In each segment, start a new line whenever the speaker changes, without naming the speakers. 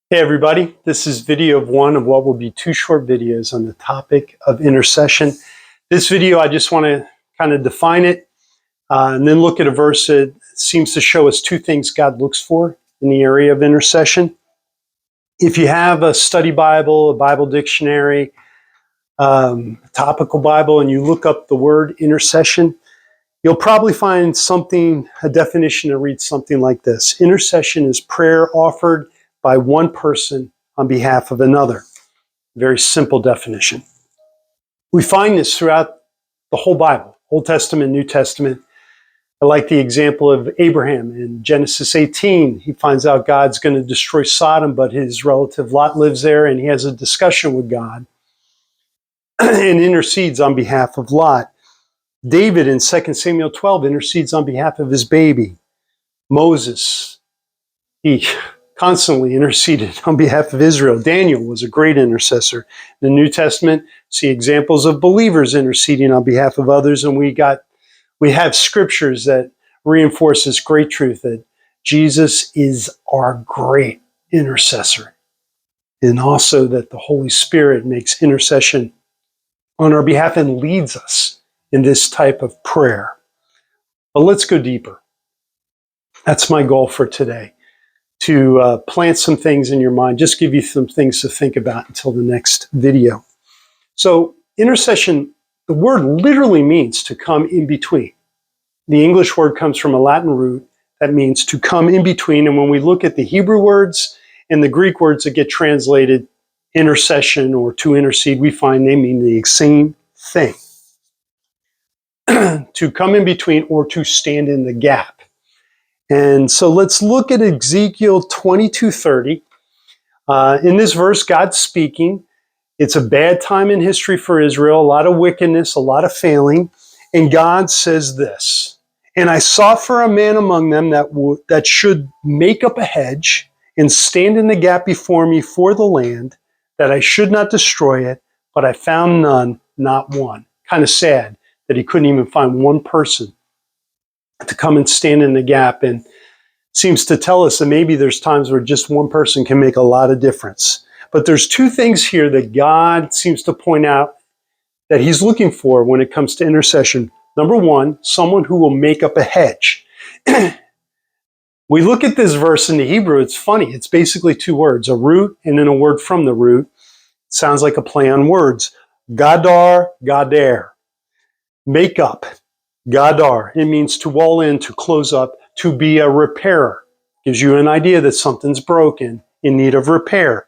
Hey everybody, this is video of one of what will be two short videos on the topic of intercession. This video, I just want to kind of define it and then look at a verse that seems to show us two things God looks for in the area of intercession. If you have a study Bible, a Bible dictionary, topical Bible, and you look up the word intercession, you'll probably find a definition that reads something like this. Intercession is prayer offered by one person on behalf of another. Very simple definition. We find this throughout the whole Bible, Old Testament, New Testament. I like the example of Abraham in Genesis 18. He finds out God's going to destroy Sodom, but his relative Lot lives there, and he has a discussion with God and intercedes on behalf of Lot. David in 2 Samuel 12 intercedes on behalf of his baby. Moses, he constantly interceded on behalf of Israel. Daniel was a great intercessor. In the New Testament, see examples of believers interceding on behalf of others, and we have scriptures that reinforce this great truth that Jesus is our great intercessor, and also that the Holy Spirit makes intercession on our behalf and leads us in this type of prayer. But let's go deeper. That's my goal for today. To plant some things in your mind, just give you some things to think about until the next video. So intercession, the word literally means to come in between. The English word comes from a Latin root that means to come in between. And when we look at the Hebrew words and the Greek words that get translated intercession or to intercede, we find they mean the same thing. To come in between or to stand in the gap. And so let's look at Ezekiel 22:30. In this verse, God's speaking. It's a bad time in history for Israel, a lot of wickedness, a lot of failing. And God says this, "And I sought for a man among them that should make up a hedge and stand in the gap before me for the land, that I should not destroy it, but I found none, not one." Kind of sad that he couldn't even find one person to come and stand in the gap, and seems to tell us that maybe there's times where just one person can make a lot of difference. But there's two things here that God seems to point out that he's looking for when it comes to intercession. Number one, someone who will make up a hedge. We look at this verse in the Hebrew, it's funny. It's basically two words, a root and then a word from the root. It sounds like a play on words. Gadar, gader. Make up. Gadar, it means to wall in, to close up, to be a repairer. Gives you an idea that something's broken, in need of repair.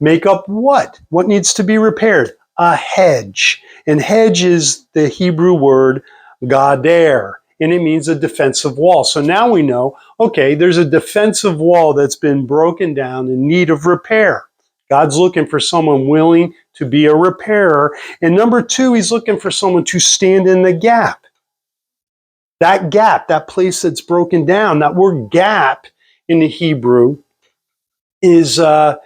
Make up what? What needs to be repaired? A hedge. And hedge is the Hebrew word gader, and it means a defensive wall. So now we know, okay, there's a defensive wall that's been broken down in need of repair. God's looking for someone willing to be a repairer. And number two, he's looking for someone to stand in the gap. That gap, that place that's broken down, that word gap in the Hebrew is, the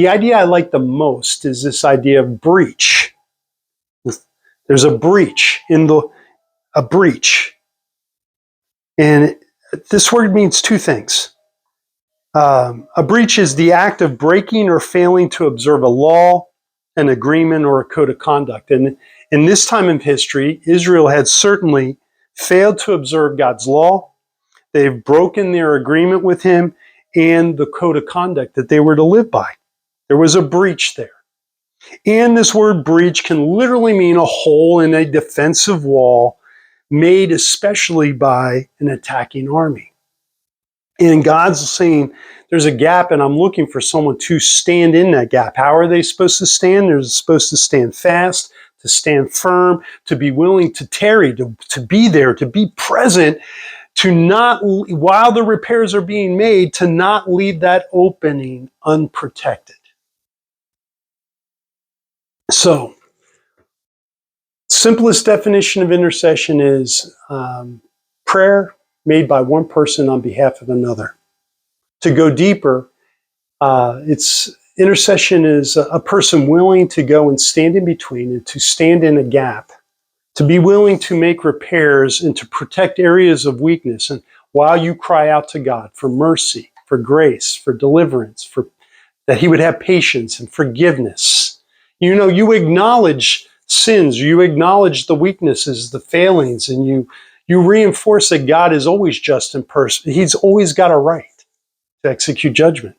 idea I like the most is this idea of breach. There's a breach a breach. And this word means two things. A breach is the act of breaking or failing to observe a law, an agreement, or a code of conduct. And in this time of history, Israel had certainly failed to observe God's law. They've broken their agreement with him and the code of conduct that they were to live by. There was a breach there. And this word breach can literally mean a hole in a defensive wall made especially by an attacking army. And God's saying, there's a gap and I'm looking for someone to stand in that gap. How are they supposed to stand? They're supposed to stand fast, to stand firm, to be willing to tarry, to be there, to be present, to not, while the repairs are being made, to not leave that opening unprotected. So, simplest definition of intercession is prayer made by one person on behalf of another. To go deeper, intercession is a person willing to go and stand in between and to stand in a gap, to be willing to make repairs and to protect areas of weakness. And while you cry out to God for mercy, for grace, for deliverance, for that he would have patience and forgiveness. You acknowledge sins, you acknowledge the weaknesses, the failings, and you reinforce that God is always just and perfect. He's always got a right to execute judgment.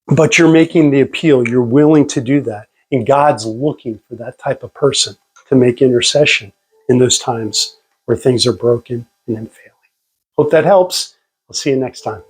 But you're making the appeal, you're willing to do that. And God's looking for that type of person to make intercession in those times where things are broken and failing. Hope that helps. I'll see you next time.